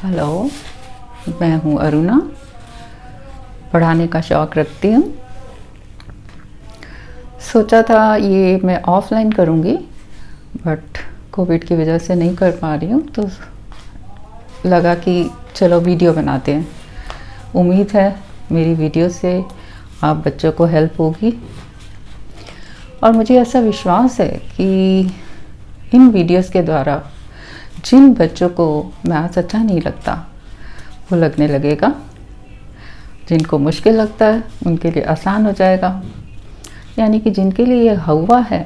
Hello, मैं हूँ अरुणा। पढ़ाने का शौक़ रखती हूँ। सोचा था ये मैं ऑफ़लाइन करूँगी, बट कोविड की वजह से नहीं कर पा रही हूँ, तो लगा कि चलो वीडियो बनाते हैं। उम्मीद है मेरी वीडियो से आप बच्चों को हेल्प होगी, और मुझे ऐसा विश्वास है कि इन वीडियोस के द्वारा जिन बच्चों को मैथ्स अच्छा नहीं लगता वो लगने लगेगा, जिनको मुश्किल लगता है उनके लिए आसान हो जाएगा। यानी कि जिनके लिए ये हवा है,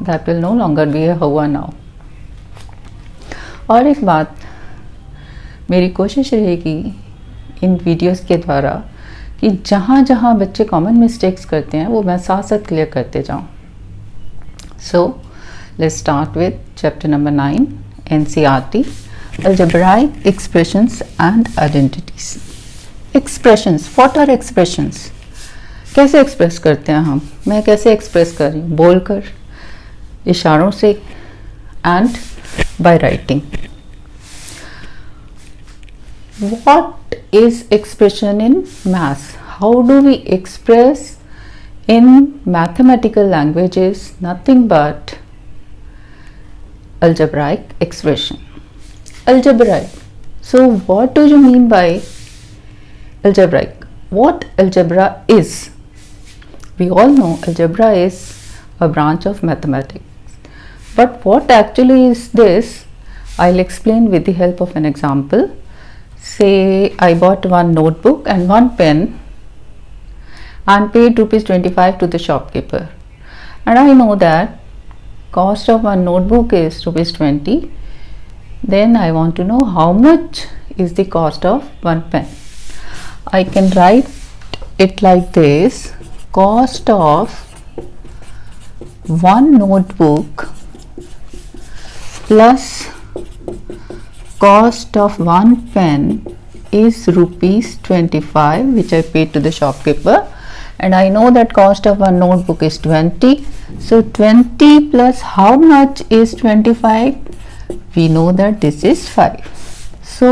that will no longer be a हवा नाउ। और एक बात, मेरी कोशिश रहेगी इन वीडियोस के द्वारा कि जहाँ जहाँ बच्चे कॉमन मिस्टेक्स करते हैं वो मैं साथ साथ क्लियर करते जाऊँ। So let's start with chapter number 9, NCERT, Algebraic Expressions and Identities. Expressions, what are expressions? कैसे एक्सप्रेस करते हैं हम? मैं कैसे एक्सप्रेस कर रही हूँ? बोलकर, इशारों से, and by writing. What is expression in maths? How do we express in mathematical languages? Nothing but algebraic expression. Algebraic. So what do you mean by algebraic? What algebra is? We all know algebra is a branch of mathematics. But what actually is this? I'll explain with the help of an example. Say I bought one notebook and one pen and paid ₹25 to the shopkeeper. And I know that cost of one notebook is ₹20. Then I want to know how much is the cost of one pen. I can write it like this: cost of one notebook plus cost of one pen is ₹25, which I paid to the shopkeeper. And I know that cost of one notebook is 20. So 20 plus how much is 25? We know that this is 5. So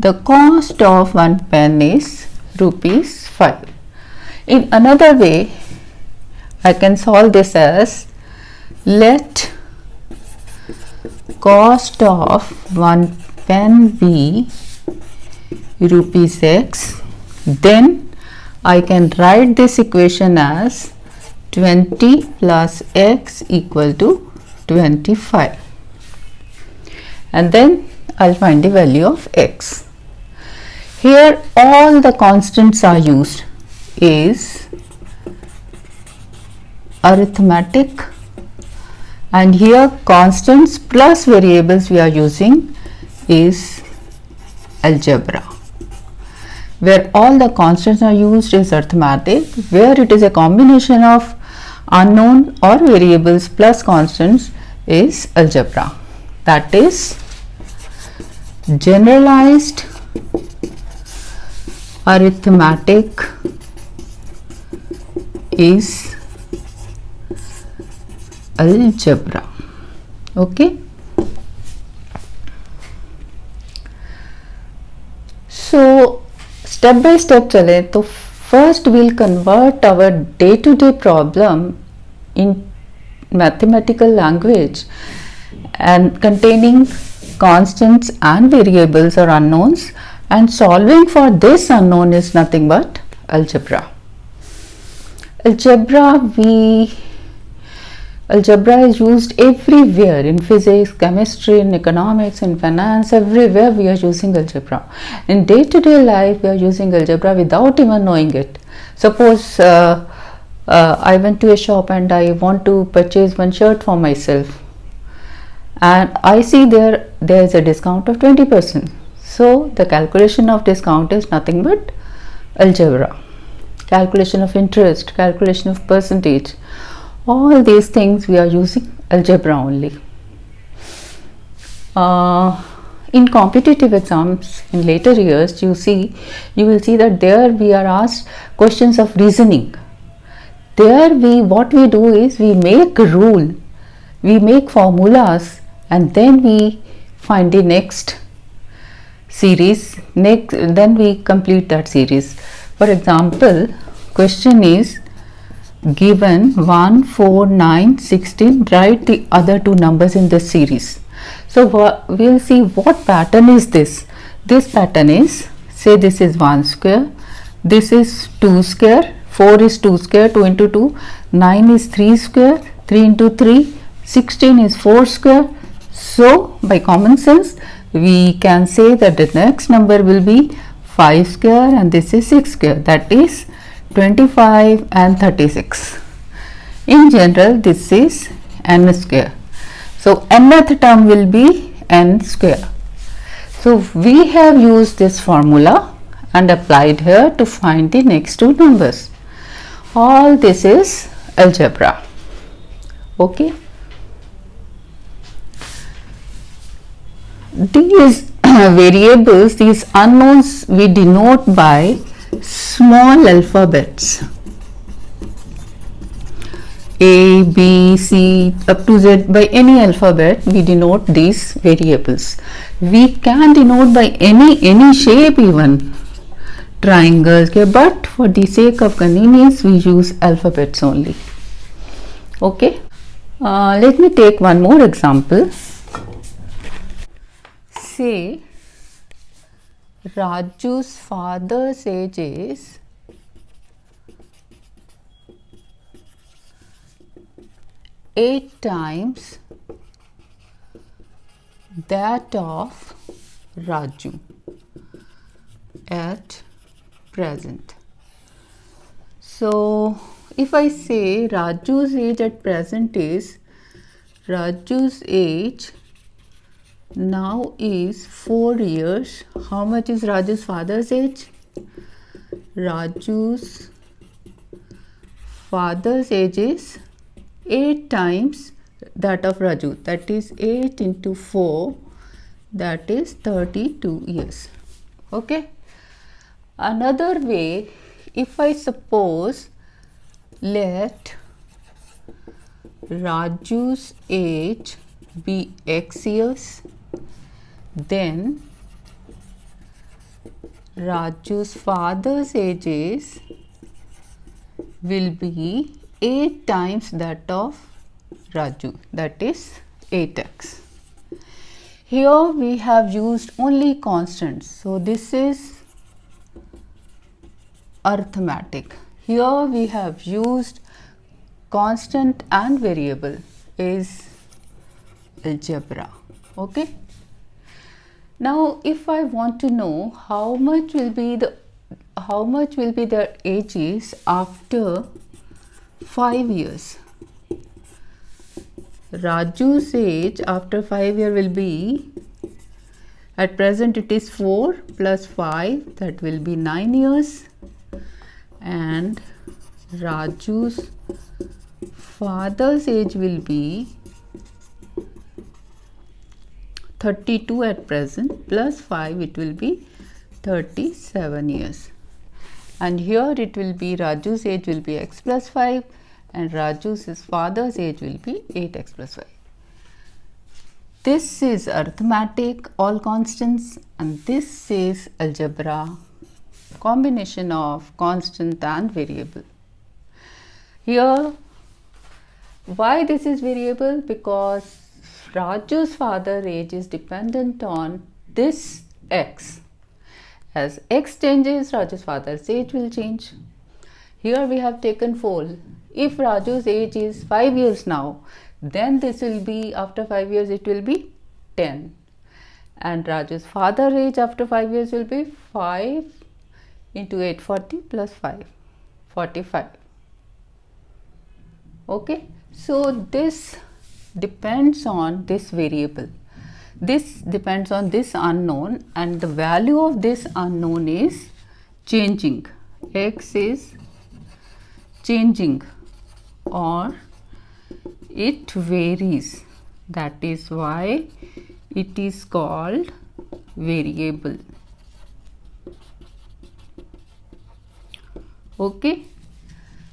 the cost of one pen is ₹5. In another way, I can solve this as: let cost of one pen be ₹X. Then I can write this equation as 20 plus x equal to 25, and then I'll find the value of x. Here all the constants are used is arithmetic, and here constants plus variables we are using is algebra. Where all the constants are used is arithmetic, where it is a combination of unknown or variables plus constants is algebra. That is generalized arithmetic is algebra. Okay. So step by step चले तो first we'll convert our day-to-day problem in mathematical language and containing constants and variables or unknowns, and solving for this unknown is nothing but algebra. Algebra is used everywhere, in physics, chemistry, in economics, in finance. Everywhere we are using algebra. In day-to-day life we are using algebra without even knowing it. Suppose I went to a shop and I want to purchase one shirt for myself, and I see there is a discount of 20%. So the calculation of discount is nothing but algebra. Calculation of interest, calculation of percentage, all these things we are using algebra only. In competitive exams in later years, you will see that there we are asked questions of reasoning. There what we do is we make a rule, we make formulas, and then we find the next series. Next, then we complete that series. For example, question is given 1, 4, 9, 16. Write the other two numbers in this series. So we'll see what pattern is this. This pattern is, say this is 1 square, this is 2 square, 4 is 2 square, 2 into 2, 9 is 3 square, 3 into 3, 16 is 4 square. So by common sense we can say that the next number will be 5 square and this is 6 square, that is 25 and 36. In general this is n square. So nth term will be n square. So we have used this formula and applied here to find the next two numbers. All this is algebra. Okay. These variables, these unknowns, we denote by small alphabets. A, B, C up to Z. By any alphabet we denote these variables. We can denote by any shape, even triangles, okay, but for the sake of convenience we use alphabets only. Okay. Let me take one more example. Say Raju's father's age is 8 times that of Raju at present. So if I say Raju's age at present is, Raju's age now is 4 years. How much is Raju's father's age? Raju's father's age is 8 times that of Raju, that is 8 into 4, that is 32 years. Okay. Another way, if I suppose let Raju's age be x years, then Raju's father's age will be 8 times that of Raju, that is 8x. Here we have used only constants, so this is arithmetic. Here we have used constant and variable is algebra. Okay. Now if I want to know how much will be their ages after 5 years. Raju's age after 5 years will be, at present it is 4 plus 5, that will be 9 years, and Raju's father's age will be 32 at present, plus 5, it will be 37 years. And here it will be Raju's age will be x plus 5 and Raju's father's age will be 8x plus 5. This is arithmetic, all constants, and this is algebra, combination of constant and variable. Here, why this is variable? Because Raju's father's age is dependent on this x. As x changes, Raju's father's age will change. Here we have taken 4. If Raju's age is 5 years now, then this will be, after 5 years it will be 10. And Raju's father's age after 5 years will be 5 into 8, 40 plus 5, 45. Okay. So this depends on this variable. This depends on this unknown, and the value of this unknown is changing. X is changing or it varies. That is why it is called variable. Okay.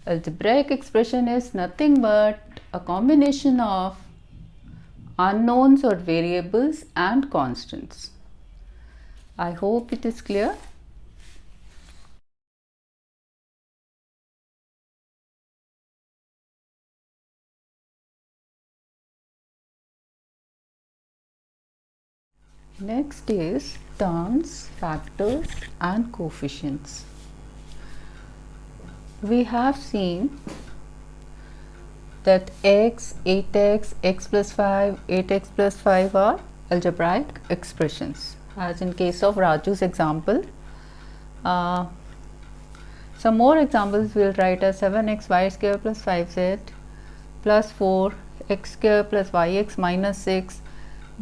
Algebraic expression is nothing but a combination of unknowns or variables and constants. I hope it is clear. Next is terms, factors and coefficients. We have seen that x, 8x, x plus 5, 8x plus 5 are algebraic expressions, as in case of Raju's example. Some more examples we will write as 7x y square plus 5z plus 4 x square plus yx minus 6.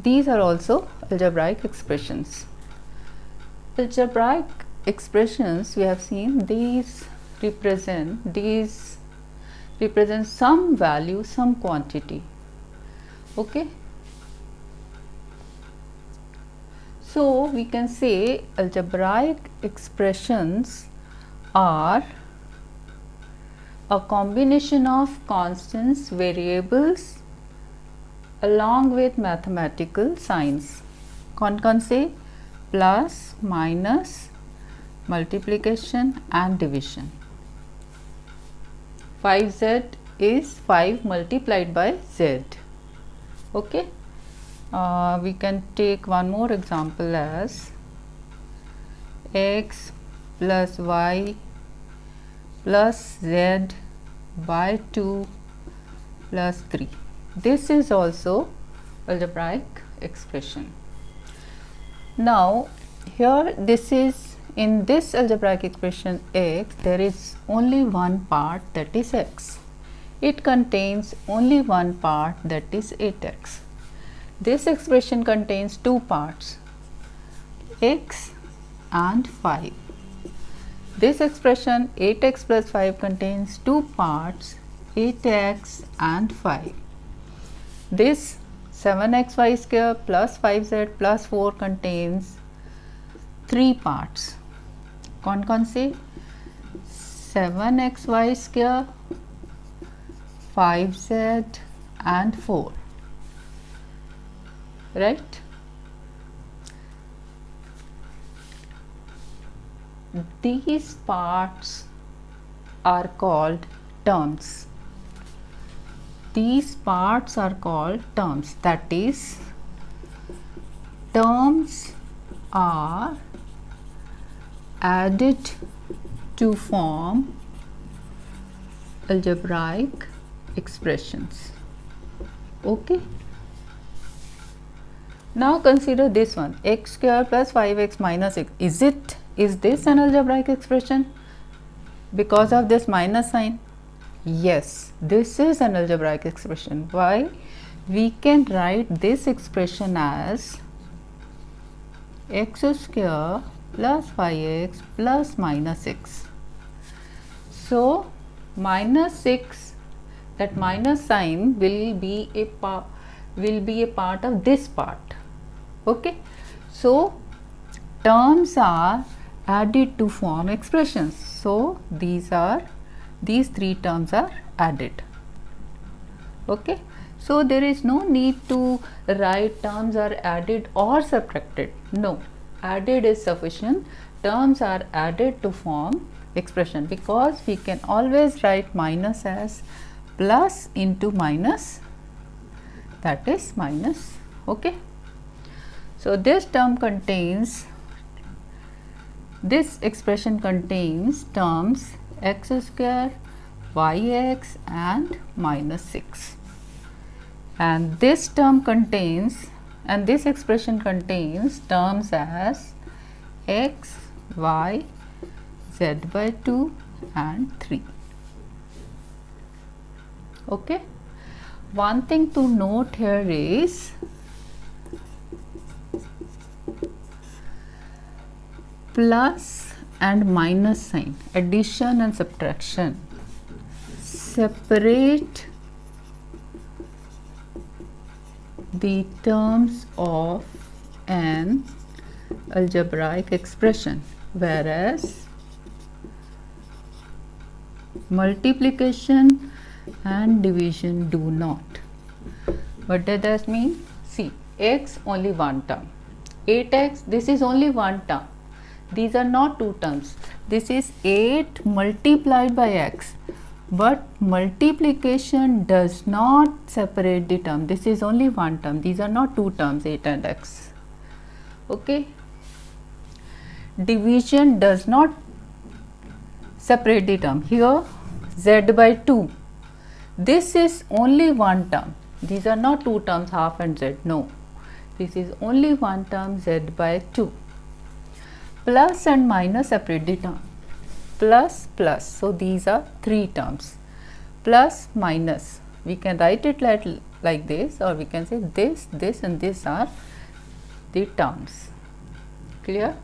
These are also algebraic expressions. Algebraic expressions, we have seen, these represent some value, some quantity. Okay, so we can say algebraic expressions are a combination of constants, variables along with mathematical signs. कौन से? Plus, minus, multiplication and division. 5z is 5 multiplied by z. Okay, we can take one more example as x plus y plus z by 2 plus 3. This is also algebraic expression. Now here this is, in this algebraic expression x, there is only one part, that is x. It contains only one part, that is 8x. This expression contains two parts, x and 5. This expression 8x plus 5 contains two parts, 8x and 5. This 7xy square plus 5z plus 4 contains three parts. कौन से? 7xy square, 5z and 4, right? These parts are called terms. These parts are called terms, that is, terms are added to form algebraic expressions. Okay, now consider this one, x square plus 5x minus 6. Is this an algebraic expression because of this minus sign? Yes, this is an algebraic expression. Why? We can write this expression as x square plus 5x plus minus 6. So minus 6, that minus sign will be a part of this part. Okay, so terms are added to form expressions. So these three terms are added. Okay, so there is no need to write terms are added or subtracted. No, added is sufficient. Terms are added to form expression, because we can always write minus as plus into minus, that is minus. Okay, so this expression contains terms x square, yx and minus 6, and this expression contains terms as x, y, z by 2 and 3. Okay, one thing to note here is plus and minus sign, addition and subtraction, separate the terms of an algebraic expression, whereas multiplication and division do not. What does that mean? See, x only one term, 8x, this is only one term. These are not two terms. This is 8 multiplied by x. But multiplication does not separate the term. This is only one term. These are not two terms, 8 and x. Okay. Division does not separate the term. Here z by 2. This is only one term. These are not two terms, half and z. No. This is only one term, z by 2. Plus and minus separate the term. Plus, plus. So, these are three terms. Plus, minus. We can write it like this, or we can say this, this and this are the terms. Clear?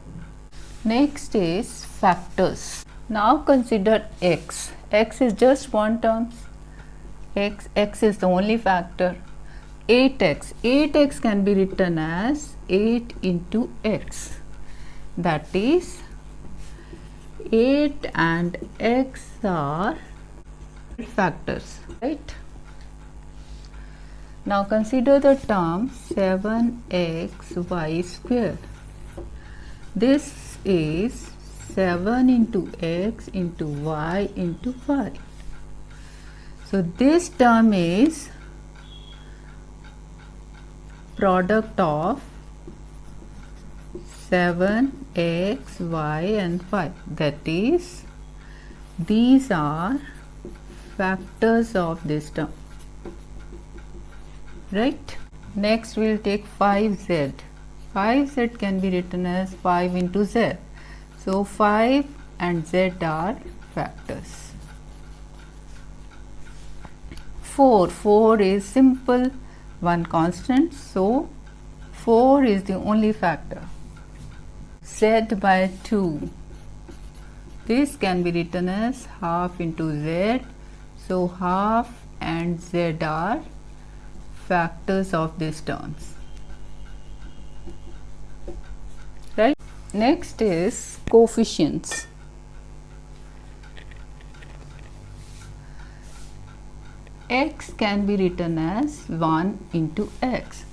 Next is factors. Now, consider x. X is just one term. X is the only factor. 8x. 8x can be written as 8 into x. That is 8 and x are factors, right? Now consider the term 7xy square. This is 7 into x into y into y. So this term is product of 7 x, y and y. That is, these are factors of this term, right? Next we will take 5z. 5z can be written as 5 into z. So 5 and z are factors. 4 is simple, one constant, so 4 is the only factor. Z by 2. This can be written as half into z. So half and z are factors of these terms. Right? Next is coefficients. X can be written as 1 into x.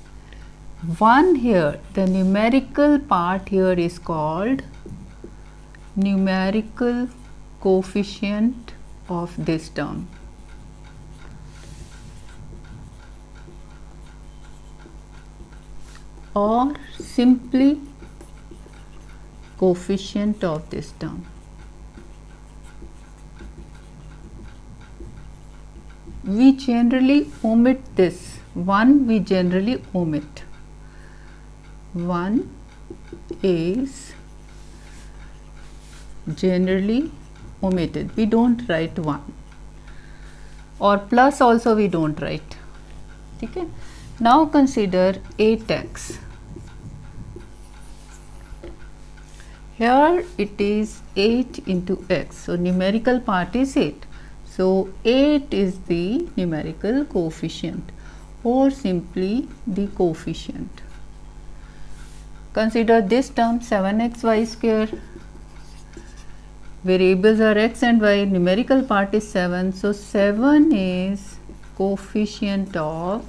1 here, the numerical part here is called numerical coefficient of this term. Or simply coefficient of this term. We generally omit this. 1 we generally omit. 1 is generally omitted. We don't write 1. Or plus also we don't write. Okay? Now consider 8x. Here it is 8 into x. So numerical part is 8. So 8 is the numerical coefficient, or simply the coefficient. Consider this term 7xy square. Variables are x and y, numerical part is 7. So 7 is coefficient of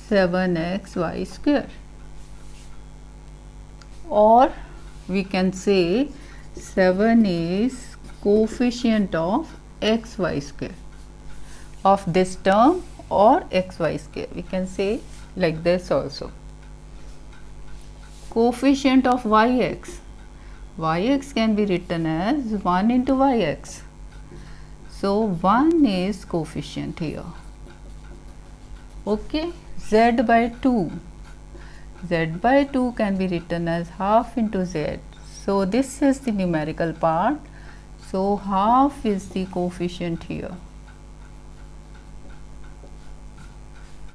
7xy square. Or we can say 7 is coefficient of xy square of this term, or xy square. We can say like this also. Coefficient of yx. Yx can be written as 1 into yx. So 1 is coefficient here. Okay. Z by 2. Z by 2 can be written as half into z. So this is the numerical part. So half is the coefficient here.